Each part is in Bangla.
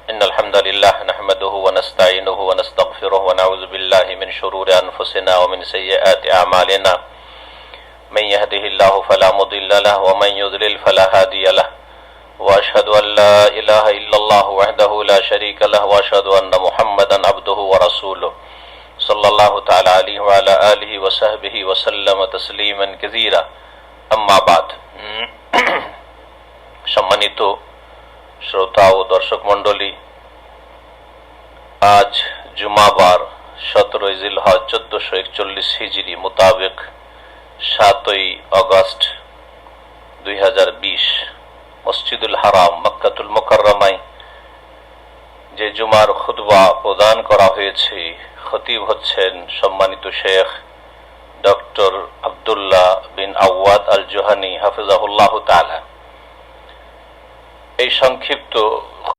إن الحمد لله نحمده ونستعينه ونستغفره ونعوذ بالله من شرور أنفسنا ومن سيئات أعمالنا من يهده الله فلا مضل له ومن يضلل فلا هادي له وأشهد أن لا إله إلا الله وحده لا شريك له وأشهد أن محمدا عبده ورسوله صلى الله تعالى عليه وعلى آله وصحبه وسلم تسليما كثيرا أما بعد সম্মানিত শ্রোতা ও দর্শক মণ্ডলী, আজ জুমাবার 17 জিলহজ 1441 হিজরি মোতাবেক 7 আগস্ট 2020 মসজিদুল হারাম মক্কাতুল মুকাররমায় যে জুমার খুতবা প্রদান করা হয়েছে, খতিব হচ্ছেন সম্মানিত শেখ ডক্টর আব্দুল্লাহ বিন আওয়াদ আল জুহানি হাফিজাহুল্লাহ তাআলা। এই সংক্ষিপ্ত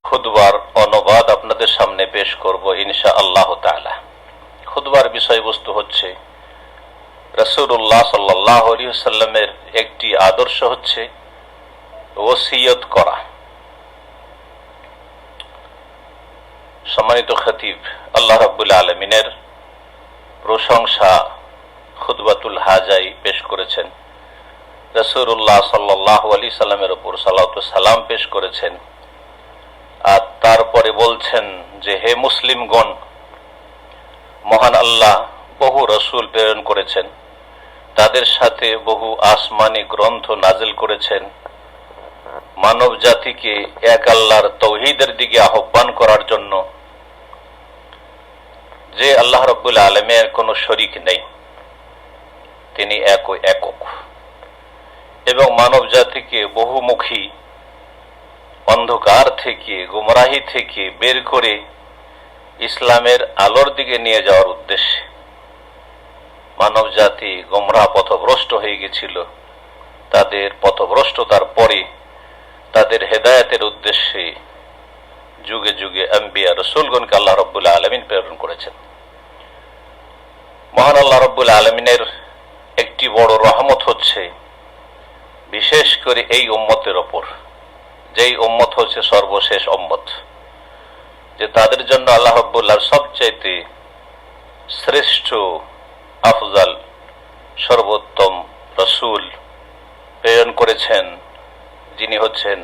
খুতবার অনুবাদ আপনাদের সামনে পেশ করব ইনশাআল্লাহ তাআলা। খুতবার বিষয়বস্তু হচ্ছে রাসূলুল্লাহ সাল্লাল্লাহু আলাইহি ওয়াসাল্লামের একটি আদর্শ হচ্ছে ওসিয়ত করা। সম্মানিত খতিব আল্লাহ রাব্বুল আলামিনের প্রশংসা খুতবাতুল হাজাই পেশ করেছেন, রাসূলুল্লাহ সাল্লাল্লাহু আলাইহি সাল্লামের উপর সালাত ও সালাম পেশ করেছেন, আর তারপরে বলছেন যে হে মুসলিমগণ, মহান আল্লাহ বহু রাসূল প্রেরণ করেছেন, তাদের সাথে বহু আসমানি গ্রন্থ নাজিল করেছেন, মানব জাতিকে এক আল্লাহর তাওহীদের দিকে আহ্বান করার জন্য, যে আল্লাহ রাব্বুল আলামিনের কোনো শরীক নেই, তিনি একক, এবং মানব জাতিকে বহুমুখী অন্ধকার থেকে গুমরাহি থেকে বের করে ইসলামের আলোর দিকে নিয়ে যাওয়ার উদ্দেশ্যে। মানব জাতি গুমরাহ পথভ্রষ্ট হয়ে গেছিল, তাদের পথভ্রষ্টতার পরে তাদের হেদায়েতের উদ্দেশ্যে যুগে যুগে আম্বিয়া রাসূলগণকে আল্লাহ রাব্বুল আলামিন প্রেরণ করেছেন। মহান আল্লাহ রাব্বুল আলামিনের একটি বড় রহমত হচ্ছে বিশেষ করে এই উম্মতের ওপর, যেই উম্মত হচ্ছে সর্বশেষ উম্মত, যে তাদের জন্য আল্লাহ রাব্বুল সবচাইতে শ্রেষ্ঠ আফজাল সর্বোত্তম রাসূল প্রেরণ করেছেন, যিনি হচ্ছেন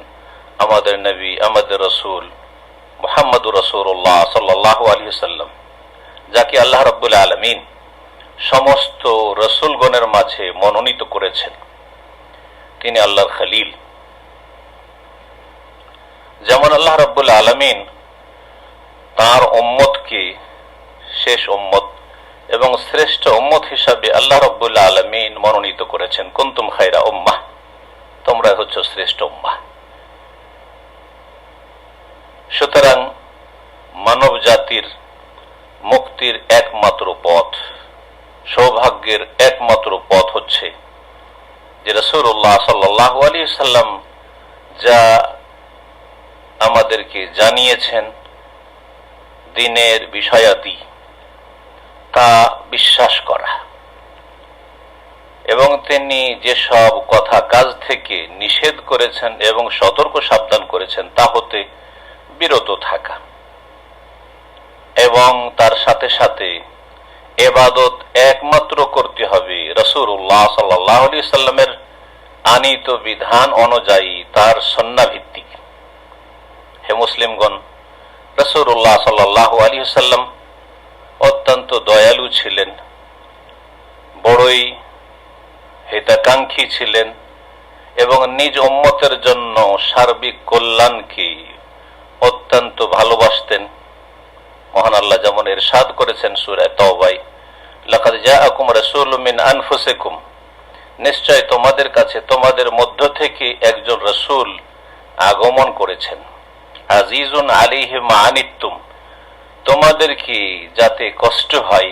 আমাদের নবী, আমাদের রাসূল মুহাম্মদুর রাসূলুল্লাহ সাল্লাল্লাহু আলাইহি ওয়াসাল্লাম, যাকে আল্লাহ রাব্বুল আলামিন সমস্ত রাসূলগণের মাঝে মনোনীত করেছেন। তিনি আল্লাহর খলিল। যেমন আল্লাহ রাব্বুল আলামিন তার উম্মতকে শেষ উম্মত এবং শ্রেষ্ঠ উম্মত হিসাবে আল্লাহ রাব্বুল আলামিন মনোনীত করেছেন, কুনতুম খায়রা উম্মাহ, তোমরা হচ্ছ শ্রেষ্ঠ উম্মাহ। সুতরাং মানব জাতির মুক্তির একমাত্র পথ, সৌভাগ্যের একমাত্র পথ হচ্ছে যে রাসূলুল্লাহ সাল্লাল্লাহু আলাইহি সাল্লাম যা আমাদেরকে জানিয়েছেন দ্বীনের বিষয়াদি, তা বিশ্বাস করা, এবং তিনি যেসব কথা কাজ থেকে নিষেধ করেছেন এবং সতর্ক সাবধান করেছেন তা হতে বিরত থাকা, এবং তার সাথে সাথে ইবাদত একমাত্র করতে হবে রাসূলুল্লাহ সাল্লাল্লাহু আলাইহি সাল্লামের আনীত বিধান অনুযায়ী, তার সুন্নাহ ভিত্তিক। হে মুসলিমগণ, রাসূলুল্লাহ সাল্লাল্লাহু আলাইহি সাল্লাম অত্যন্ত দয়ালু ছিলেন, বড়ই হিতাকাঙ্ক্ষী ছিলেন, এবং নিজ উম্মতের জন্য সার্বিক কল্যাণকে অত্যন্ত ভালোবাসতেন। মহান আল্লাহ যেমন ইরশাদ করেছেন সূরা তাওবায়, লাকাদ জাআকুম রাসূলুম মিন আনফুসিকুম, নিশ্চয় তোমাদের কাছে তোমাদের মধ্য থেকে একজন রাসূল আগমন করেছেন, আজিজুন আলাইহি মা আনিতুম, তোমাদের কি যাতে কষ্ট হয়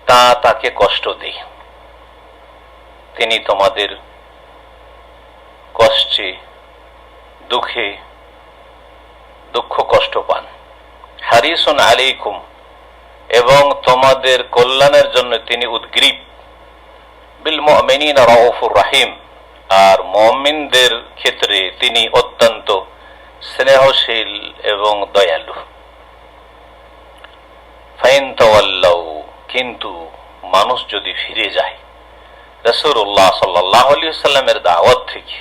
তা তাকে কষ্ট দেয়, তিনি তোমাদের কষ্টে দুঃখে দুঃখ কষ্ট পান। হারিসুন আলাইকুম, এবং তোমাদের কল্যাণের জন্য তিনি উদ্গ্রীব। বিল মুমিনিনা রাউফুর রহিম, আর মুমিনদের ক্ষেত্রে তিনি অত্যন্ত স্নেহশীল এবং দয়ালু। ফাইন তাওয়াল্লাউ, কিন্তু মানুষ যদি ফিরে যায় রাসূলুল্লাহ সাল্লাল্লাহু আলাইহি ওয়াসাল্লামের দাওয়াত থেকে,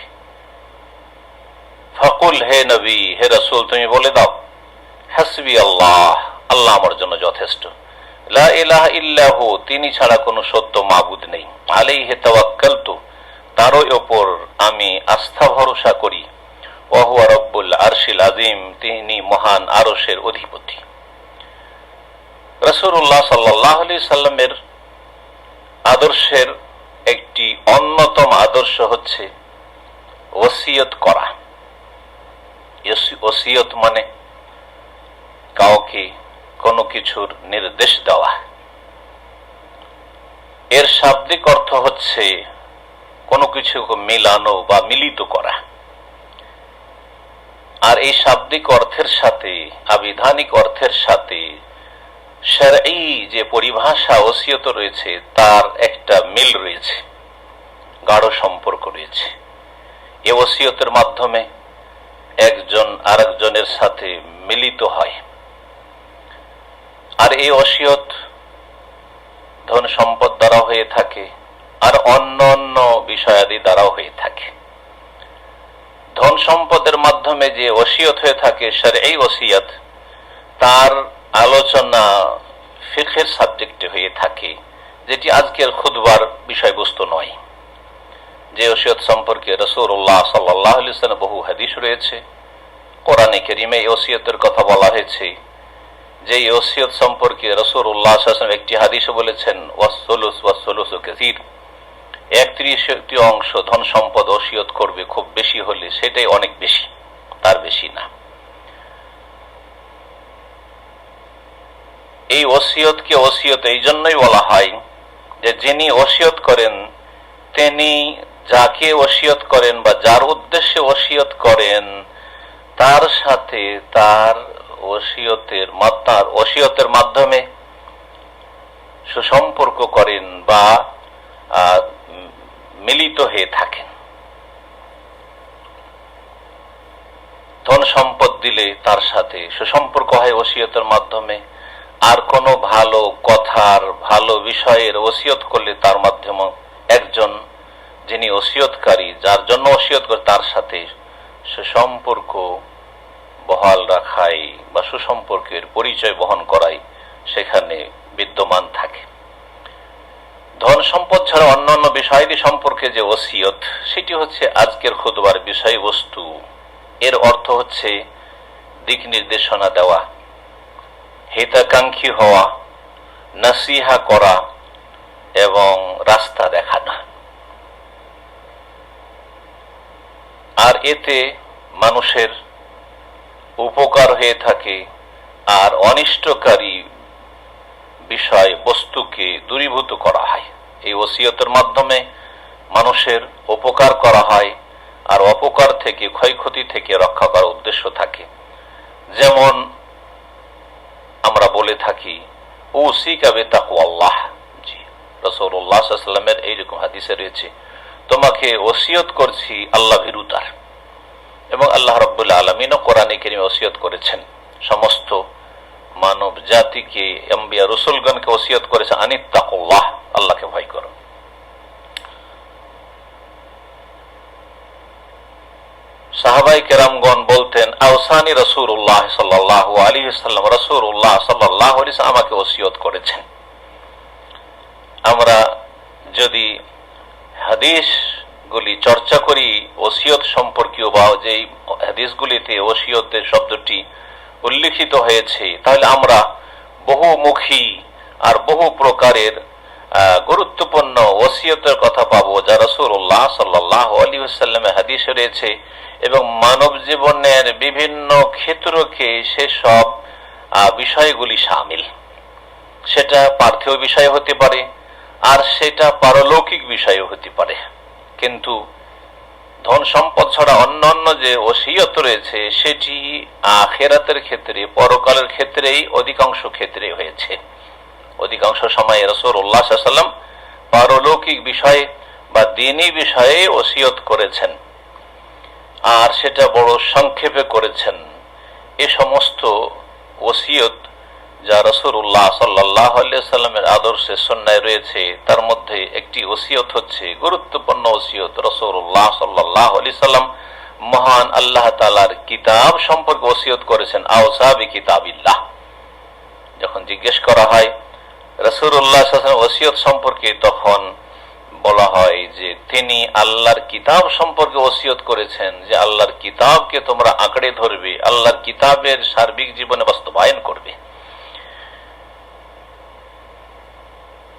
ফাকুল, হে নবী, হে রাসূল, তুমি বলে দাও, হাসবি আল্লাহ, আল্লাহ আমার জন্য যথেষ্ট, লা ইলাহা ইল্লাহু, তিনি ছাড়া কোনো সত্য মাবুদ নেই, আলাইহি তাওয়াক্কালতু, তারই ওপর আমি আস্থা ভরসা করি, ওয়া হুয়া রব্বুল আরশিল আযীম, তিনি মহান আরশের অধিপতি। রাসূলুল্লাহ সাল্লাল্লাহু আলাইহি সাল্লামের আদর্শের একটি অন্যতম আদর্শ হচ্ছে ওসিয়ত করা। ওসিয়ত মানে কাউকে কোনো কিছুর নির্দেশ দেওয়া। এর শাব্দিক অর্থ হচ্ছে কোনো কিছুকে মিলানো বা মিলিত করা। আর এই শাব্দিক অর্থের সাথে আবিধানিক অর্থের সাথে শরঈ যে পরিভাষা ওসিয়ত রয়েছে তার একটা মিল রয়েছে, গাঢ় সম্পর্ক রয়েছে। এই ওসিয়তের মাধ্যমে একজন আরেকজনের সাথে মিলিত হয়। আর এই ওসিয়ত ধন সম্পদ দ্বারা হয়ে থাকে, আর অন্য অন্য বিষয়াদি দ্বারাও হয়ে থাকে। ধন সম্পদের মাধ্যমে যে ওসিয়ত হয়ে থাকে শরঈ ওসিয়ত, তার আলোচনা ফিকহের সাবজেক্টে হয়ে থাকে, যেটি আজকের খুতবার বিষয়বস্তু নয়। যে ওসিয়ত সম্পর্কে রাসূলুল্লাহ সাল্লাল্লাহু আলাইহি ওয়াসাল্লাম বহু হাদিস রয়েছে, কোরআনে কারীমে এই ওসিয়তের কথা বলা হয়েছে। যে ওসিয়ত সম্পর্কে রাসূলুল্লাহ সাল্লাল্লাহু আলাইহি ওয়াসাল্লাম একটি হাদিসে বলেছেন, ওয়াস-সুলুসু কাসীর, 1/3 অংশ ধন সম্পদ ওসিয়ত করবে, খুব বেশি হলে সেটাই অনেক বেশি, তার বেশি না। এই ওসিয়তকে ওসিয়ত এই জন্যই বলা হয় যে যিনি ওসিয়ত করেন তিনি যাকে ওসিয়ত করেন বা যার উদ্দেশ্যে ওসিয়ত করেন তার সাথে তার ওসিয়তের মাধ্যমে সুসম্পর্ক করেন বা মিলিত হয়ে থাকেন। ধন সম্পদ দিলে তার সাথে সুসম্পর্ক হয় ওসিয়তের মাধ্যমে, আর কোনো ভালো কথার ভালো বিষয়ের ওসিয়ত করলে তার মাধ্যমে একজন যিনি ওসিয়তকারী, যার জন্য ওসিয়ত করে, তার সাথে সুসম্পর্ক বহাল রাখাই বা সুসম্পর্কের পরিচয় বহন করাই সেখানে বিদ্যমান থাকে। ধন সম্পদ ছাড়া অন্যান্য বিষয়াদি সম্পর্কে যে ওসিয়ত, সেটি হচ্ছে আজকের খুতবার বিষয়বস্তু। এর অর্থ হচ্ছে দিক নির্দেশনা দেওয়া, হিতাকাঙ্ক্ষী হওয়া, নসিহা করা এবং রাস্তা দেখানো। আর এতে মানুষের উপকার হয়ে থাকে, আর অনিষ্টকারী বিষয় বস্তুকে দূরীভূত করা হয়। এই ওসিয়তের মাধ্যমে মানুষের উপকার করা হয়, আর অপকার থেকে, ক্ষয়ক্ষতি থেকে রক্ষা করার উদ্দেশ্য থাকে। যেমন আমরা বলে থাকি, উসিকা বিতাকওয়াল্লাহ, জি, রাসূলুল্লাহ সাল্লাল্লাহু আলাইহি ওয়াসাল্লামের এইরকম হাদিসে রয়েছে, তোমাকে ওসিয়ত করছি আল্লাহ ভীরুতার। এবং আল্লাহ রাব্বুল আলামিনও কোরআনে কারীমে ওসিয়ত করেছেন, সমস্ত মানব জাতিকে, আম্বিয়া রাসূলগণকে ওসিয়ত করেছে, আনিত্তাকুল্লাহ, আল্লাহকে ভয় করো। সাহাবায়ে কেরামগণ বলতেন, আওসানি রাসূলুল্লাহ সাল্লাল্লাহু আলাইহি ওয়াসাল্লাম, রাসূলুল্লাহ সাল্লাল্লাহু আলাইহি ওয়াসাল্লাম আমাকে ওসিয়ত করেছেন। আমরা যদি হাদিসগুলি চর্চা করি ওসিয়ত সম্পর্কীয়, বা যেই হাদিসগুলিতে ওসিয়তের শব্দটি উল্লিখিত হয়েছে, তাহলে আমরা বহুমুখী আর বহু প্রকারের গুরুত্বপূর্ণ ওসিয়তের কথা পাবো, যা রাসূলুল্লাহ সাল্লাল্লাহু আলাইহি ওয়াসাল্লামের হাদিসে রয়েছে, এবং মানব জীবনের বিভিন্ন ক্ষেত্রকে সেসব বিষয়গুলি শামিল। সেটা পার্থিব বিষয় হতে পারে, আর সেটা পারলৌকিক বিষয় হতে পারে। কিন্তু ধন সম্পদ ছাড়া অন্যান্য যে ওসিয়ত রয়েছে সেটি আখিরাতের ক্ষেত্রে, পরকালের ক্ষেত্রেই অধিকাংশ ক্ষেত্রে হয়েছে। অধিকাংশ সময় রাসূলুল্লাহ সাল্লাল্লাহু আলাইহি ওয়াসাল্লাম পারলৌকিক বিষয়ে বা দ্বীনি বিষয়ে ওসিয়ত করেছেন। আর সেটা বড় সংক্ষেপে করেছেন। এ সমস্ত ওসিয়ত যা রাসূলুল্লাহ সাল্লাল্লাহু আলাইহি ওয়াসাল্লামের আদর্শে সুন্নায় রয়েছে, তার মধ্যে একটি ওসিয়ত হচ্ছে, গুরুত্বপূর্ণ ওসিয়ত, রাসূলুল্লাহ সাল্লাল্লাহু আলাইহি ওয়াসাল্লাম মহান আল্লাহ তাআলার কিতাব সম্পর্কে ওসিয়ত করেছেন। আওসা বিকিতাবিল্লাহ। যখন জিজ্ঞেস করা হয় রাসূলুল্লাহ সাল্লাল্লাহু আলাইহি ওয়াসাল্লাম ওসিয়ত সম্পর্কে, তখন বলা হয় যে তিনি আল্লাহর কিতাব সম্পর্কে ওসিয়ত করেছেন যে আল্লাহর কিতাবকে তোমরা আঁকড়ে ধরবে, আল্লাহর কিতাবের সার্বিক জীবনে বাস্তবায়ন করবে।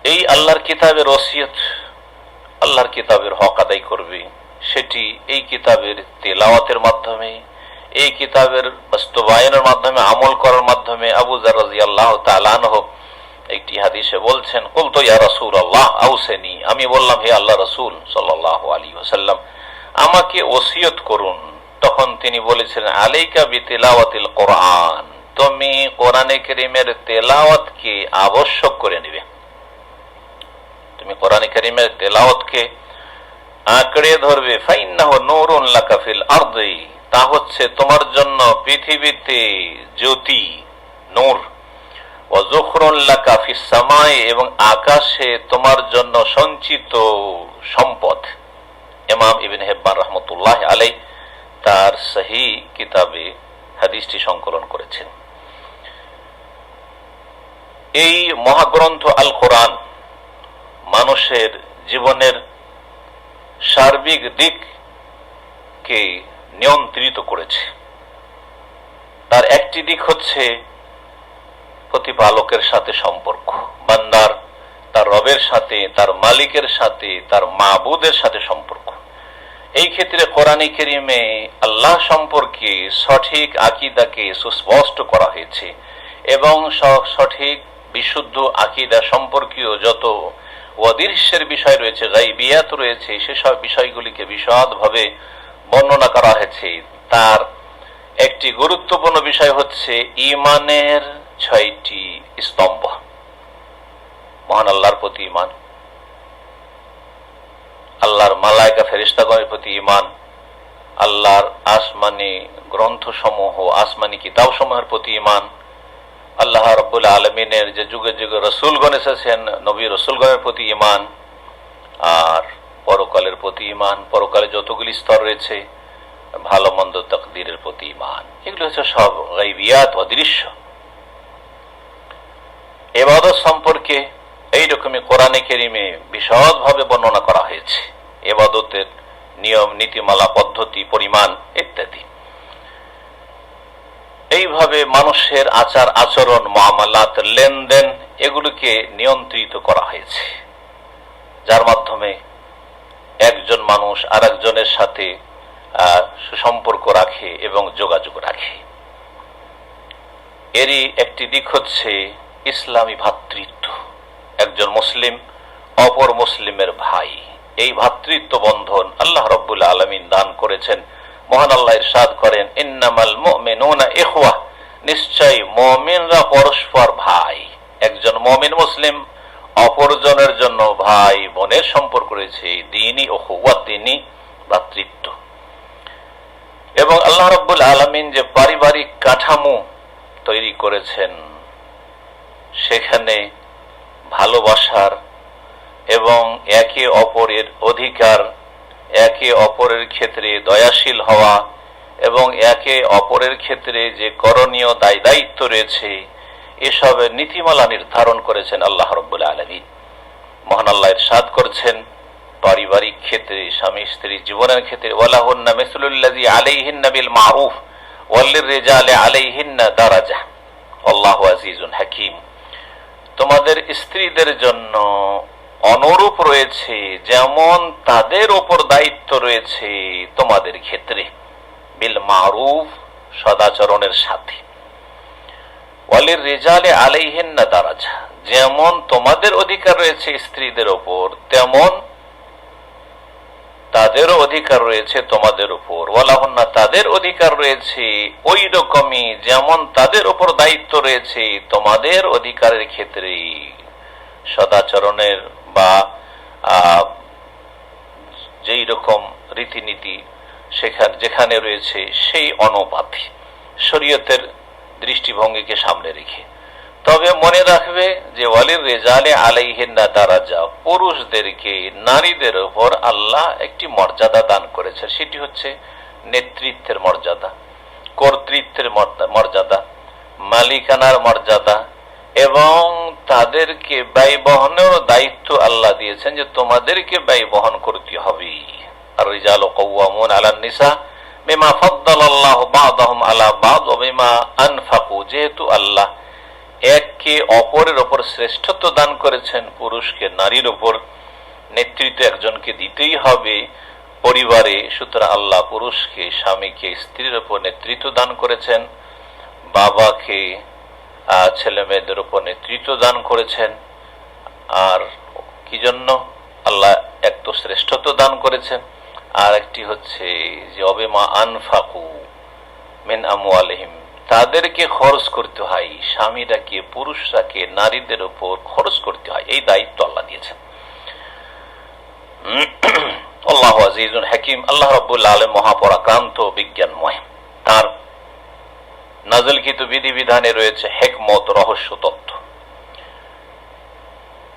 এই আল্লাহর কিতাবের ওসিয়ত, আল্লাহর কিতাবের হক আদায় করবে, সেটি এই কিতাবের তেলাওয়াতের মাধ্যমে, এই কিতাবের বাস্তবায়নের মাধ্যমে, আমল করার মাধ্যমে। আবু যার রাদিয়াল্লাহু তাআলা আনহু একটি হাদিসে বলছেন, কুলতু ইয়া রাসূলুল্লাহ আউসিনি, আমি বললাম হে আল্লাহ রাসূল সাল্লাল্লাহু আলাইহি ওয়াসাল্লাম, আমাকে ওসিয়ত করুন। তখন তিনি বলেছেন, আলাইকা বিতিলাওয়াতিল কোরআন, তুমি কোরআনে কারীমের তেলাওয়াতকে আবশ্যক করে নেবে। তুমি কোরআনে কারীমের তেলাওয়াতকে আঁকড়ে ধরবে। ফাইন্নাহু নূরুন লাকা ফিল আরদি, তা হচ্ছে তোমার জন্য পৃথিবীতে জ্যোতি, নূর। ওয়া যুখরুন লাকা ফিস সামাই, এবং আকাশে তোমার জন্য সঞ্চিত সম্পদ। ইমাম ইবনে হিব্বান রাহমাতুল্লাহি আলাইহি তার সহিহ কিতাবে হাদিসটি সংকলন করেছেন। এই মহাগ্রন্থ আল কোরআন মানুষের জীবনের সার্বিক দিককে নিয়ন্ত্রিত করেছে। তার একটি দিক হচ্ছে প্রতিপালকের সাথে সম্পর্ক, বান্দার তার রবের সাথে, তার মালিকের সাথে, তার মাবুদের সাথে সম্পর্ক। এই ক্ষেত্রে কোরআনে কারীমে আল্লাহ সম্পর্কে সঠিক আকীদাকে সুস্পষ্ট করা হয়েছে, এবং সঠিক বিশুদ্ধ আকীদা সম্পর্কীয় যত অদৃশ্যের বিষয় রয়েছে, গায়বিয়াত রয়েছে, সেসব বিষয়গুলিকে বিশদভাবে বর্ণনা করা হয়েছে। তার একটি গুরুত্বপূর্ণ বিষয় হচ্ছে ঈমানের 6টি স্তম্ভ। মহান আল্লাহর প্রতি ঈমান, আল্লাহর মালায়েকা ফেরেশতাগণের প্রতি ঈমান, আল্লাহর আসমানি গ্রন্থসমূহ, আসমানি কিতাবসমূহের প্রতি ঈমান, আল্লাহ রাব্বুল আলামিনের যে যুগে যুগে রাসূলগণ এসেছেন, নবী রাসূলগণের প্রতি ঈমান, আর পরকালের প্রতি ঈমান, পরকালে যতগুলি স্তর রয়েছে, ভালো মন্দ তাকদীরের প্রতি ঈমান। এগুলো হচ্ছে সব গায়বিয়াত, অদৃশ্য। ইবাদত সম্পর্কে এইরকমই কোরআনে কারীমে বিশদভাবে বর্ণনা করা হয়েছে, ইবাদতের নিয়ম, নীতিমালা, পদ্ধতি, পরিমাণ ইত্যাদি। এইভাবে মানুষের আচার আচরণ, মুআমালাত, লেনদেন, এগুলোকে নিয়ন্ত্রিত করা হয়েছে, যার মাধ্যমে একজন মানুষ আর একজনের সাথে সুসম্পর্ক রাখে এবং যোগাযোগ রাখে। এরই একটি দিক হচ্ছে ইসলামী ভ্রাতৃত্ব। একজন মুসলিম অপর মুসলিমের ভাই, এই ভ্রাতৃত্ব বন্ধন আল্লাহ রাব্বুল আলামিন দান করেছেন। মহান আল্লাহ ইরশাদ করেন, ইন্নামাল মুমিনুনা ইখওয়া, নিশ্চয় মুমিনরা পরস্পর ভাই। একজন মুমিন মুসলিম অপরজনের জন্য ভাই বোনের সম্পর্ক রয়েছে, দ্বীনি উখওয়া, দ্বীনি ভ্রাতৃত্ব। এবং আল্লাহ রাব্বুল আলামিন যে পারিবারিক কাঠামো তৈরি করেছেন, সেখানে ভালোবাসার এবং একে অপরের অধিকার, একে অপরের ক্ষেত্রে দয়াশীল হওয়া, এবং একে অপরের ক্ষেত্রে যে করণীয় দায় দায়িত্ব রয়েছে, এসবের নীতিমালা নির্ধারণ করেছেন আল্লাহ রাব্বুল আলামিন। মহান আল্লাহ ইরশাদ করছেন, পারিবারিক ক্ষেত্রে, স্বামী স্ত্রী জীবনের ক্ষেত্রে, ওয়ালাহুন্না মিসলুল্লাযী আলাইহিন্না বিল মারুফ ওয়ালিররিজালি আলাইহিন্না দারাজা আল্লাহু আজিজুন হাকীম। তোমাদের স্ত্রীদের জন্য অনুরূপ রয়েছে যেমন তাদের উপর দায়িত্ব রয়েছে তোমাদের ক্ষেত্রে, বিল মারুফ, সদাচরণের সাথে, ওয়ালিররিজালি আলাইহিন্না দারাজা, যেমন তোমাদের অধিকার রয়েছে স্ত্রীদের উপর, তেমন তাদেরও অধিকার রয়েছে তোমাদের উপর। ওয়ালাহুন্না, তাদের অধিকার রয়েছে ওই রকমই যেমন তাদের উপর দায়িত্ব রয়েছে তোমাদের অধিকারের ক্ষেত্রে, সদাচরণের বা যেই রকম রীতিনীতি সেখানে যেখানে রয়েছে সেই অনুপাতে শরীয়তের দৃষ্টিভঙ্গিকে সামনে রেখে। তবে মনে রাখবে যে ওয়ালির রেজালে আলাইহিন্না দারাজা, পুরুষদেরকে নারীদের উপর আল্লাহ একটি মর্যাদা দান করেছে, সেটি হচ্ছে নেতৃত্বের মর্যাদা, কর্তৃত্বের মর্যাদা, মালিকানার মর্যাদা, এবং তাদেরকে ব্যয় বহনের দায়িত্ব আল্লাহ দিয়েছেন যে তোমাদেরকে ব্যয় বহন করতে হবে। আর রিজালু কাওয়ামুন আলান নিসা বিমা ফাদ্দালাল্লাহু বা'দাহুম আলা বা'দ ওয়া বিমা আনফাকু, যেহেতু আল্লাহ একে অপরের উপর শ্রেষ্ঠত্ব দান করেছেন, পুরুষকে নারীর উপর নেতৃত্ব একজনকে দিতেই হবে পরিবারে, সুতরাং আল্লাহ পুরুষকে, স্বামীকে স্ত্রীর উপর নেতৃত্ব দান করেছেন, বাবাকে ছেলে মেয়েদের উপর নেতৃত্ব দান করেছেন। আর কি জন্য? আল্লাহ এক তো শ্রেষ্ঠত্ব দান করেছেন, আর একটি হচ্ছে যে অবিমা আনফাকু মিন আমওয়ালিহিম, তাদেরকে খরচ করতে হয়, স্বামীরাকে, পুরুষরাকে নারীদের উপর খরচ করতে হয়, এই দায়িত্ব আল্লাহ দিয়েছেন। আল্লাহু আজিজুন হাকিম, আল্লাহ রাব্বুল আলামিন মহাপরাক্রান্ত, বিজ্ঞানময়। তার নাযিলকৃত বিধিবিধানে রয়েছে হিকমত, রহস্য, তত্ত্ব।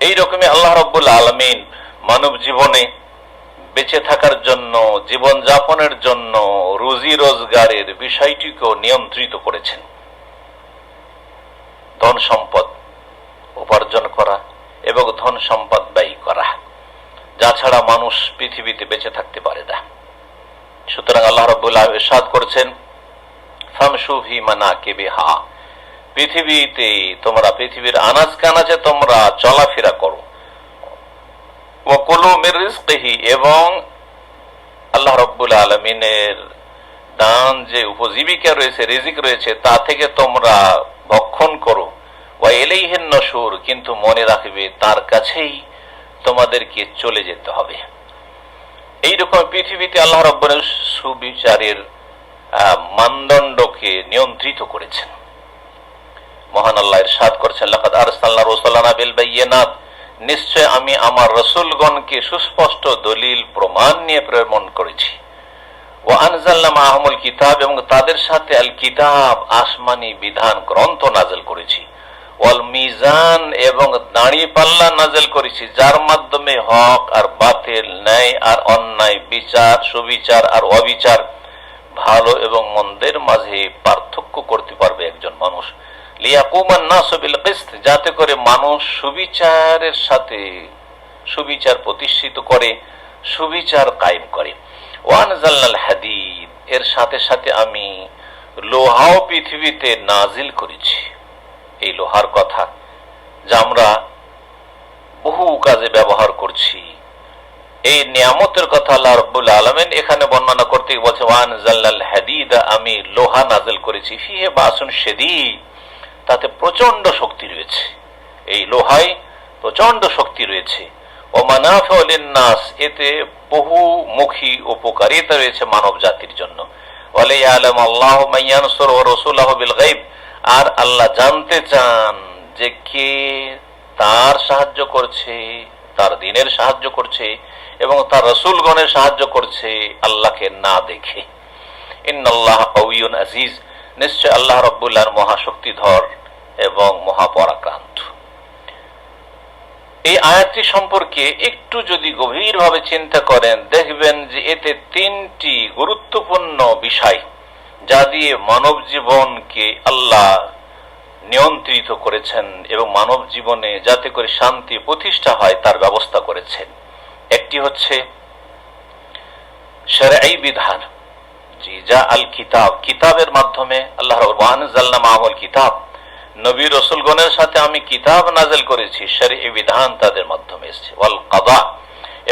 এই রকমই আল্লাহ রাব্বুল আলামিন মানব জীবনে বেঁচে থাকার জন্য, জীবন যাপনের জন্য রুজি রোজগারের বিষয়টিকেও নিয়ন্ত্রিত করেছেন। ধন সম্পদ উপার্জন করা এবং ধন সম্পদ ব্যয় করা, যা ছাড়া মানুষ পৃথিবীতে বেঁচে থাকতে পারে না। সুতরাং আল্লাহ রাব্বুল আলামিন ইরশাদ করেছেন, ফামশু ফি মানাকিবিহা, পৃথিবীতে তোমরা, পৃথিবীর আনাজ কানাজে তোমরা চলাফেরা করো। ওয়া কুলু মির রিজকিহি, এবং আল্লাহ রাব্বুল আলামিনের দান যে উপজীবিকা রয়েছে, রিজিক রয়েছে, তা থেকে তোমরা ভক্ষণ করো। ওয়া ইলাইহিন নুশুর, কিন্তু মনে রাখবে তার কাছেই তোমাদেরকে চলে যেতে হবে। এইরকম পৃথিবীতে আল্লাহ রাব্বুল সুবিচারের মানদণ্ডকে নিয়ন্ত্রিত করেছেন। মহান আল্লাহ ইরশাদ করেছেন, লাকাদ আরসালনা রাসূলানা বিল বায়িনাত, নিশ্চয় আমি আমার রাসূলগণকে সুস্পষ্ট দলিল প্রমাণ নিয়ে প্রেরণ করেছি। ওয়া আনজালনা মাআহুমুল কিতাব, এবং তাদের সাথে আল কিতাব, আসমানি বিধান গ্রন্থ নাযিল করেছি। ওয়াল মিজান, এবং দাঁড়ি পাল্লা নাযিল করেছি, যার মাধ্যমে হক আর বাতিল, ন্যায় আর অন্যায়, বিচার, সুবিচার আর অবিচার, ভালো এবং মন্দের মাঝে পার্থক্য করতে পারবে একজন মানুষ। লিয়াকুমান নাসু বিল কিসত, যাতে করে মানুষ সুবিচারের সাথে সুবিচার প্রতিষ্ঠিত করে, সুবিচার কায়েম করে। ওয়ানজালনাল হাদিদ, এর সাথে সাথে আমি লোহাও পৃথিবীতে নাজিল করেছি। এই লোহার কথা যা আমরা বহু কাজে ব্যবহার করছি, এই নিয়ামতের কথা আল্লাহ রাব্বুল আলামিন এখানে বর্ণনা করতে বলছে, ওয়ানজালনাল হাদিদ, আমি লোহা নাজিল করেছি, ফিহি বাসুন শাদীদ, তাতে প্রচন্ড শক্তি রয়েছে, এই লোহায় প্রচন্ড শক্তি রয়েছে। ও মানাফিউ লিন-নাস, এতে বহুমুখী উপকারিতা রয়েছে মানব জাতির জন্য। ওয়ালা ইয়ালামু আল্লাহু মান ইয়ানসুরু ওয়া রাসূলুহু বিল গায়ব, আর আল্লাহ জানতে চান যে কে তার সাহায্য করছে, তার দ্বীনের সাহায্য করছে এবং তার রাসূলগণের সাহায্য করছে আল্লাহকে না দেখে। ইন্নাল্লাহা কাওয়িয়্যুন আজিজ, নিশ্চয় আল্লাহ রাব্বুল আলামিন মহাশক্তিধর এবং মহাপরাক্রান্ত। এই আয়াতটি সম্পর্কে একটু যদি গভীরভাবে চিন্তা করেন, দেখবেন যে এতে তিনটি গুরুত্বপূর্ণ বিষয়, যা দিয়ে মানব জীবনকে আল্লাহ নিয়ন্ত্রিত করেছেন এবং মানব জীবনে যাতে করে শান্তি প্রতিষ্ঠা হয় তার ব্যবস্থা করেছেন। একটি হচ্ছে শরঈ বিধান, যা আল কিতাব, কিতাবের মাধ্যমে আল্লাহ রাব্বুল আনজালনা মাআহুল কিতাব, নবী রাসূলগণের সাথে আমি কিতাব নাযিল করেছি, শরঈ বিধান তাদের মাধ্যমে এসেছে। ওয়াল কাযা,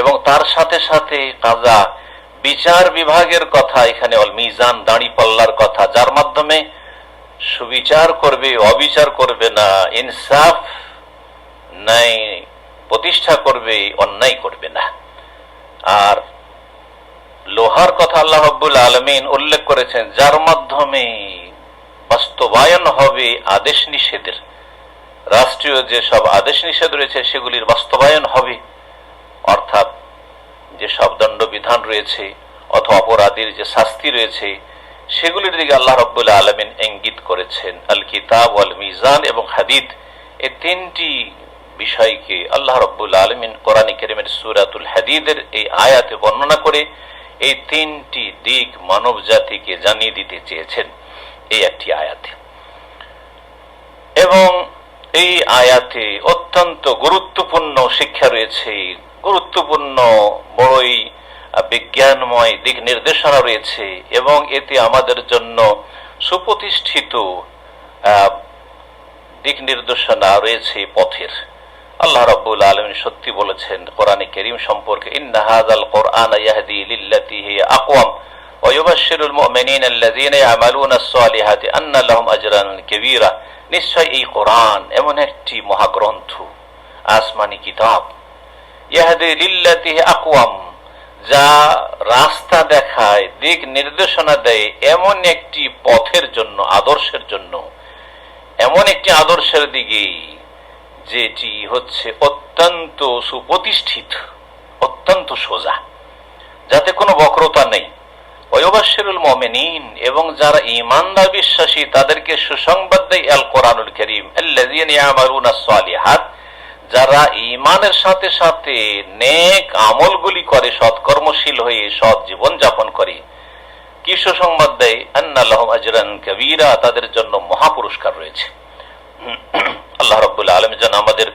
এবং তার সাথে সাথে কাযা, বিচার বিভাগের কথা এখানে। ওয়াল মিজান, দাঁড়ি পাল্লার কথা, যার মাধ্যমে সুবিচার করবে, অবিচার করবে না, ইনসাফ, ন্যায় প্রতিষ্ঠা করবে, অন্যায় করবে না। আর লোহার কথা আল্লাহ রাব্বুল আলামিন উল্লেখ করেছেন, যার মাধ্যমে বাস্তবায়ন হবে আদেশ নিষেধের, রাষ্ট্রীয় যে সব আদেশ নিষেধ রয়েছে সেগুলির বাস্তবায়ন হবে, অর্থাৎ যে সব দণ্ডবিধান রয়েছে, অথবা অপরাধীর যে শাস্তি রয়েছে সেগুলির দিকে আল্লাহ রাব্বুল আলামিন ইঙ্গিত করেছেন। আল কিতাব ওয়াল মিজান এবং হাদিদ, এই তিনটি বিষয়কে আল্লাহ রাব্বুল আলামিন কোরআনে কারীমের সূরাতুল হাদিদের এই আয়াতে বর্ণনা করে এই তিনটি দিক মানব জাতিকে জানিয়ে দিতে চেয়েছেন এই একটি আয়াতে। এবং এই আয়াতে অত্যন্ত গুরুত্বপূর্ণ শিক্ষা রয়েছে, গুরুত্বপূর্ণ বড়ই বিজ্ঞানময় দিক নির্দেশনা রয়েছে এবং এতে আমাদের জন্য সুপ্রতিষ্ঠিত দিক নির্দেশনা রয়েছে পথের। আল্লাহ রাব্বুল আলামিন সত্যি বলেছেন কোরআনে কারীম সম্পর্কে, ইন্না হাযাল কুরআনা ইয়াহদি লিল্লাতী হিয়া আকওয়াম ওয়া ইউবাশশিরুল মুমিনিনা আল্লাযীনা ইয়ামালুনাস সালিহাতি আন্না লাহুম আজরান কাবীরা। নিশ্চয় এই কোরআন এমন একটি মহাগ্রন্থ, আসমানি কিতাব, ইয়াহদি লিল্লাতী হিয়া আকওয়াম, যা রাস্তা দেখায়, দিক নির্দেশনা দেয় এমন একটি পথের জন্য, আদর্শের জন্য, এমন একটি আদর্শের দিকে যেটি হচ্ছে অত্যন্ত সুপ্রতিষ্ঠিত, অত্যন্ত সোজা, যাতে কোনো বক্রতা নেই। ওয়ায়ুবাশশিরুল মুমিনিন, এবং যারা ঈমানদার বিশ্বাসী তাদেরকে সুসংবাদ দেয় আল কোরআনুল কারীম, আল্লাযীনা ইয়ামালুনাস সালিহাত, যারা ঈমানের সাথে সাথে নেক আমলগুলি করে, সৎকর্মশীল হয়ে সৎ জীবন যাপন করে, কি সুসংবাদ দেয়? আন্না লাহুম আজরান কাবীরা, তাদের জন্য মহাপুরস্কার রয়েছে। আল্লাহ রাব্বুল আলামিন যেন আমাদের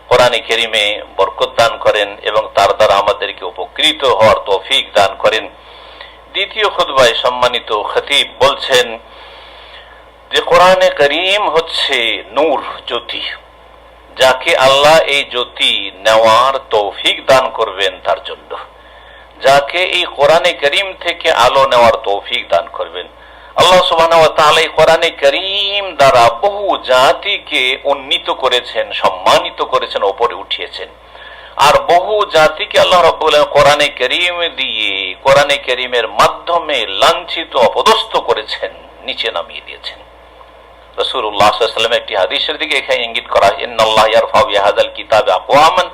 কোরআনে কারীমে বরকত দান করেন এবং তার দ্বারা আমাদেরকে উপকৃত হওয়ার তৌফিক দান করেন। দ্বিতীয় খুতবায় সম্মানিত খতিব বলছেন যে কোরআনে কারীম হচ্ছে নূর, জ্যোতি, যাকে আল্লাহ এই জ্যোতি নেওয়ার তৌফিক দান করবেন তার জন্য, যাকে এই কোরআনে কারীম থেকে আলো নেওয়ার তৌফিক দান করবেন। আল্লাহ সুবহানাহু ওয়া তাআলা এই কোরআনে কারীম দ্বারা বহু জাতিকে উন্নীত করেছেন, সম্মানিত করেছেন, উপরে উঠিয়েছেন। আর বহু জাতিকে আল্লাহ রাব্বুল আলামিন কোরআনে কারীম দিয়ে, কোরআনে কারীমের মাধ্যমে লাঞ্ছিত, অপদস্থ করেছেন, নিচে নামিয়ে দিয়েছেন। রাসূলুল্লাহ সাল্লাল্লাহু আলাইহি ওয়াসাল্লাম একটি হাদিসের দিকে এখানে ইঙ্গিত করা হয়, ইন্নাল্লাহা ইয়ারফাউ বিহাযাল কিতাবি আকওয়ামান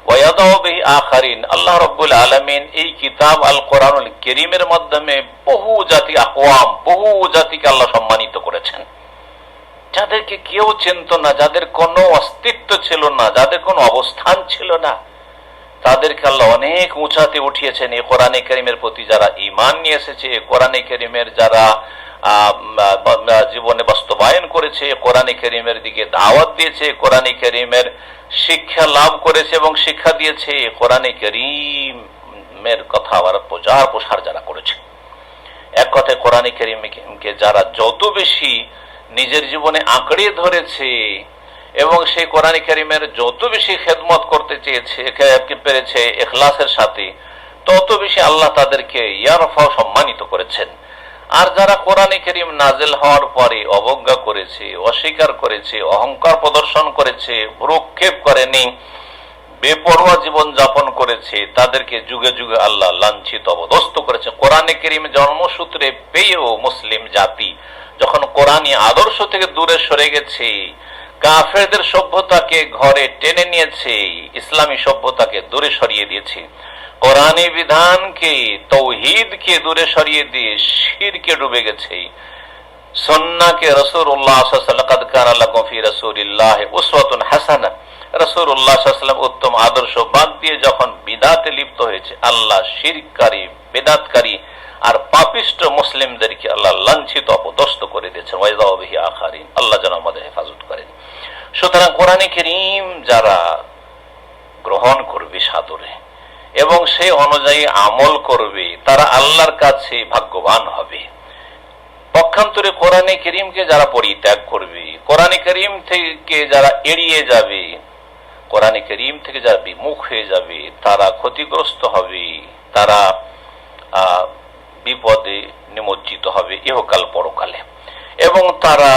ওয়া ইয়াদাউ বিহি আখারিন। আল্লাহ রাব্বুল আলামিন এই কিতাব আল কোরআনুল কারীমের মাধ্যমে বহু জাতি, আকওয়াম, বহু জাতিকে আল্লাহ সম্মানিত করেছেন, যাদেরকে কেউ চিনত না, যাদের কোনো অস্তিত্ব ছিল না, যাদের কোনো অবস্থান ছিল না, তাদেরকে আল্লাহ অনেক উঁচাতে উঠিয়েছেন। এই কোরআনে কারীমের প্রতি যারা ঈমান নিয়ে এসেছে, কোরআনে কারীমের যারা জীবনে বাস্তবায়ন করেছে, কোরআনে কারীমের দিকে দাওয়াত দিয়েছে, কোরআনে কারীমের শিক্ষা লাভ করেছে এবং শিক্ষা দিয়েছে, কোরআনে কারীমের কথা আবার প্রচার প্রসার যারা করেছে, এক কথায় কোরআনে কারীমকে যারা যত বেশি নিজের জীবনে আঁকড়ে ধরেছে এবং সেই কোরআনে কারীমের যত বেশি খেদমত করতে পেরেছে ইখলাসের সাথে, তত বেশি আল্লাহ তাদেরকে ইয়ারফাও সম্মানিত করেছেন। আর যারা কোরআনে কারীম নাজিল হওয়ার পরে অবজ্ঞা করেছে, অস্বীকার করেছে, অহংকার প্রদর্শন করেছে, ভ্রুক্ষেপ করেনি, বেপরোয়া জীবন যাপন করেছে, তাদেরকে যুগে যুগে আল্লাহ লাঞ্ছিত, অবদস্থ করেছে। কোরআনে কারীম জন্মসূত্রে পেয়েও মুসলিম জাতি যখন কোরআনী আদর্শ থেকে দূরে সরে গেছে, কাফেরদের সভ্যতাকে ঘরে টেনে নিয়েছে, ইসলামী সভ্যতাকে দূরে সরিয়ে দিয়েছে, কোরআনী বিধানকে, তৌহিদকে দূরে সরিয়ে দিয়ে শিরকে ডুবে গেছে, সুন্নাহকে, রাসূলুল্লাহ সাল্লাল্লাহু আলাইহি ওয়াসাল্লাম, লাকাদ কানা লাকুম ফি রাসূলিল্লাহি উসওয়াতুন হাসানাহ, রাসূলুল্লাহ সাল্লাল্লাহু আলাইহি ওয়াসাল্লাম উত্তম আদর্শ বাদ দিয়ে যখন বিদআতে লিপ্ত হয়েছে, আল্লাহ শিরককারী, বিদআতকারী আর পাপিষ্ট মুসলিমদেরকে আল্লাহ লাঞ্ছিত, অপদস্থ করে দিয়েছেন। ওয়াইযাউ বিহি আখারিন, আল্লাহ যেন আমাদের হেফাজত করেন। সুতরাং কোরআনে কারীম যারা গ্রহণ করবে সাদরে এবং সেই অনুযায়ী আমল করবে, তারা আল্লাহর কাছে ভাগ্যবান হবে। পক্ষান্তরে কোরআনে কারীমকে যারা পরিত্যাগ করবে, কোরআনে কারীম থেকে যারা এড়িয়ে যাবে, কোরআনে কারীম থেকে যারা বিমুখ হয়ে যাবে, তারা ক্ষতিগ্রস্ত হবে, তারা বিপদে নিমজ্জিত হবে ইহকাল পরকালে, এবং তারা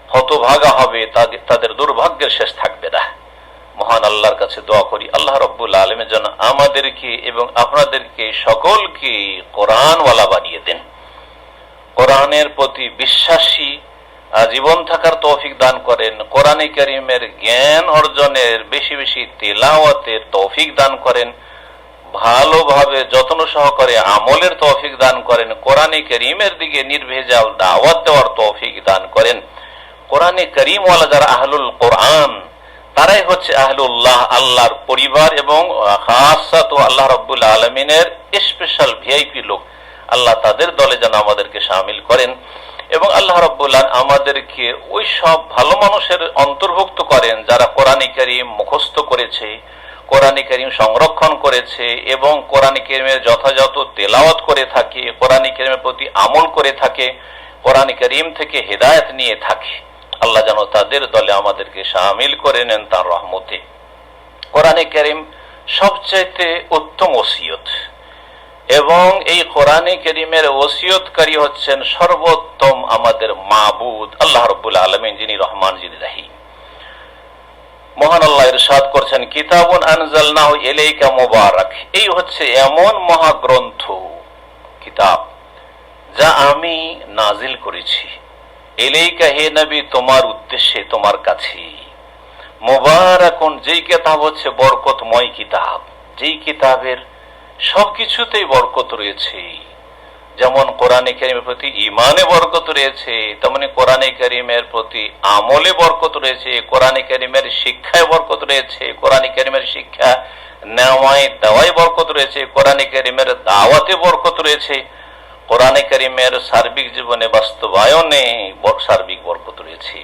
হতভাগা হবে, তাদের দুর্ভাগ্যের শেষ থাকবে না। মহান আল্লাহর কাছে দোয়া করি, আল্লাহ রাব্বুল আলামিন যেন আমাদেরকে এবং আপনাদেরকে সকলকে কোরআনওয়ালা বানিয়ে দেন, কোরআনের প্রতি বিশ্বাসী জীবন থাকার তৌফিক দান করেন, কোরআনে কারীমের জ্ঞান অর্জনের, বেশি বেশি তিলাওয়াতের তৌফিক দান করেন, ভালোভাবে যত্ন সহকারে আমলের তৌফিক দান করেন, কোরআনে করিমের দিকে নির্ভেজাল দাওয়াত দেওয়ার তৌফিক দান করেন। কোরআনে করিম ওয়ালা যারা আহলুল কোরআন, তারাই হচ্ছে আহলুল্লাহ, আল্লাহর পরিবার এবং খাসাত আল্লাহ রাব্বুল আলামিনের স্পেশাল ভিআইপি লোক। আল্লাহ তাদের দলে যেন আমাদেরকে শামিল করেন এবং আল্লাহ রাব্বুল আলামিন আমাদেরকে ওই সব ভালো মানুষের অন্তর্ভুক্ত করেন যারা কোরআনে কারীম মুখস্থ করেছে, কোরআনে কারীম সংরক্ষণ করেছে এবং কোরআনে কারীমের যথাযথ তেলাওয়াত করে থাকে, কোরআনে কারীমের প্রতি আমল করে থাকে, কোরআনে কারীম থেকে হেদায়েত নিয়ে থাকে। আল্লাহ যেন তাদের দলে আমাদেরকে শামিল করে নেন তার রহমতে। কোরআনে কারীম সবচাইতে উত্তম ওসিয়ত এবং এই কোরআনে কারীমের ওসিয়তকারী হচ্ছেন সর্বোত্তম আমাদের মাবুদ আল্লাহ রাব্বুল আলামিন, যিনি রহমান, যিনি রহিম। মহান আল্লাহ ইরশাদ করছেন, কিতাবুন আনজালনাহু ইলাইকা মুবারাক। এই হচ্ছে এমন মহাগ্রন্থ, কিতাব, যা আমি নাজিল করেছি, ইলাইকা হে নবী, তোমার উদ্দেশ্যে, তোমার কাছে। মুবারাকুন, যেই কিতাব হচ্ছে বরকতময় কিতাব, যেই কিতাবের সবকিছুতেই বরকত রয়েছে। যেমন কোরআনে কারীমের প্রতি ঈমানে বরকত রয়েছে, তেমনি কোরআনে কারীমের প্রতি আমলে বরকত রয়েছে, কোরআনে কারীমের শিক্ষায় বরকত রয়েছে, কোরআনে কারীমের শিক্ষা নেওয়ায় দেওয়ায় বরকত রয়েছে, কোরআনে কারীমের দাওয়াতে বরকত রয়েছে, কোরআনে কারীমের সার্বিক জীবনে বাস্তবায়নে সার্বিক বরকত রয়েছে।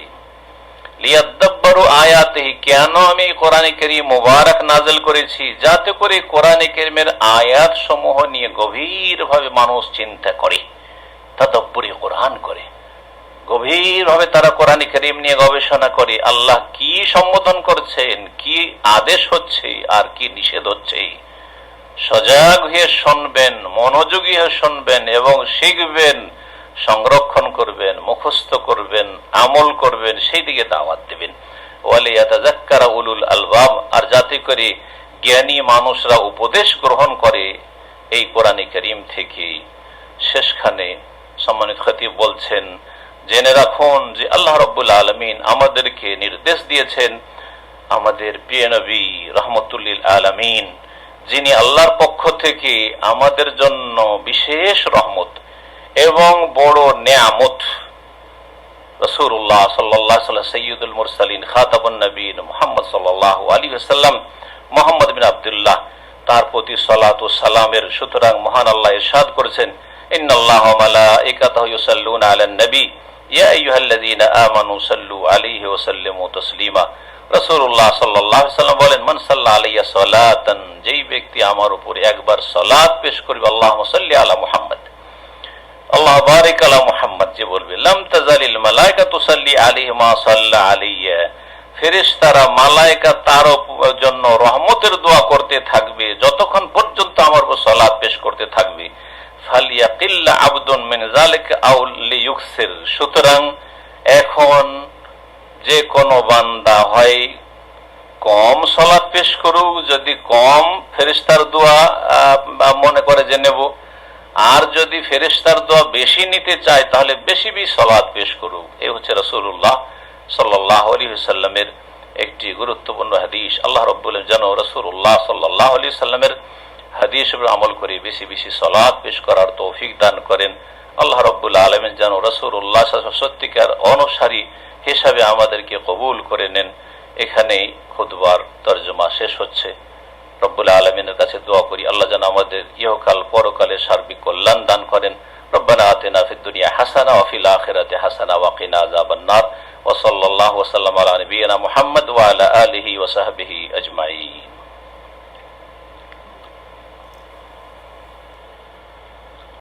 লিয়াদাব্বারু আয়াতিহি, কেন আমি কোরআনে কারীম মুবারক নাযিল করেছি? যাতে করে কোরআনে কারীমের আয়াত সমূহ নিয়ে গভীরভাবে মানুষ চিন্তা করে, তাদাব্বুরে কোরআন করে, গভীরভাবে তারা কোরআনে কারীম নিয়ে গবেষণা করে। আল্লাহ কি সম্বোধন করছেন, কি আদেশ হচ্ছে আর কি নিষেধ হচ্ছে, সজাগ হয়ে শুনবেন, মনোযোগী হয়ে শুনবেন এবং শিখবেন, সংরক্ষণ করবেন, মুখস্থ করবেন, আমল করবেন, সেই দিকে দাওয়াত দেবেন। ওয়ালিয়াতাযাক্কারা উলুল আলবাব, আর যাতে করে জ্ঞানী মানুষরা উপদেশ গ্রহণ করে এই কোরআনে কারীম থেকে। শেষখানে সম্মানিত খতিব বলছেন, জেনে রাখুন যে আল্লাহ রাব্বুল আলামিন আমাদেরকে নির্দেশ দিয়েছেন, আমাদের প্রিয় নবী রাহমাতুল লিল আলামিন, যিনি আল্লাহর পক্ষ থেকে আমাদের জন্য বিশেষ রহমত এবং বড় নেয়ামত, রাসূলুল্লাহ সাল্লাল্লাহু আলাইহি ওয়াসাল্লাম সাইয়্যিদুল মুরসালিন খাতাবুন নবীন মুহাম্মদ সাল্লাল্লাহু আলাইহি ওয়াসাল্লাম, মুহাম্মদ বিন আব্দুল্লাহ, তার প্রতি সালাত ও সালামের। সুতরাং মহান আল্লাহ ইরশাদ করেছেন, ইন্নাল্লাহা ওয়া মালাইকাতাহু ইউসাল্লুনা আলান নবী ইয়া আইয়ুহাল্লাযীনা আমানু সাল্লু আলাইহি ওয়া সাল্লিমু তাসলিমা। রাসূলুল্লাহ সাল্লাল্লাহু আলাইহি ওয়াসাল্লাম বলেন, মান সাল্লা আলাইয়া সালাতান, যেই ব্যক্তি আমার উপরে একবার সালাত পেশ করবে, আল্লাহুম্মা সাল্লি আলা মুহাম্মদ, আল্লাহ বারিক আলা মুহাম্মদ, যে বলবে, লাম তাজালিল মালাইকাতু তুসাল্লি আলাইহি মা সাল্লা আলাইয়া, ফেরেশতারা মালায়েকা তার জন্য রহমতের দোয়া করতে থাকবে যতক্ষণ পর্যন্ত আমার উপর সালাত পেশ করতে থাকবে। ফালিয়াকিল্লা আবদুন মিন যালিকা আও লিয়ুকসির, সুতরাং এখন যে কোনো বান্দা হয় কম সালাত পেশ করুক, যদি কম ফেরেশতার দোয়া মনে করে যে নেব, আর যদি ফেরেশতার দোয়া বেশি নিতে চায় তাহলে বেশি বেশি সালাত পেশ করুক। এই হচ্ছে রাসূলুল্লাহ সাল্লাল্লাহু আলাইহি ওয়াসাল্লামের একটি গুরুত্বপূর্ণ হাদিস। আল্লাহ রাব্বুল আলামিন যেন রাসূলুল্লাহ সাল্লাল্লাহু আলাইহি ওয়াসাল্লামের হাদিসের উপর আমল করে বেশি বেশি সালাত পেশ করার তৌফিক দান করেন। আল্লাহ রাব্বুল আলামিন যেন রাসূলুল্লাহ সত্যিকার অনুসারী হিসাবে আমাদেরকে কবুল করে নেন। এখানেই খুতবার তরজমা শেষ হচ্ছে। রব্বুল আলামিনের কাছে দোয়া করি, আল্লাহ যেন আমাদের ইহকাল পরকালে সার্বিক কল্যাণ দান করেন। রব্বানা আতিনা ফিদ দুনিয়া হাসানা ওয়া ফিল আখিরাতি হাসানা ওয়া কিনা আযাবান নার। ওয়া সাল্লাল্লাহু ওয়া সাল্লাম আলা নবিয়িনা মুহাম্মদ ওয়া আলা আলিহি ওয়া সাহবিহি আজমাইন।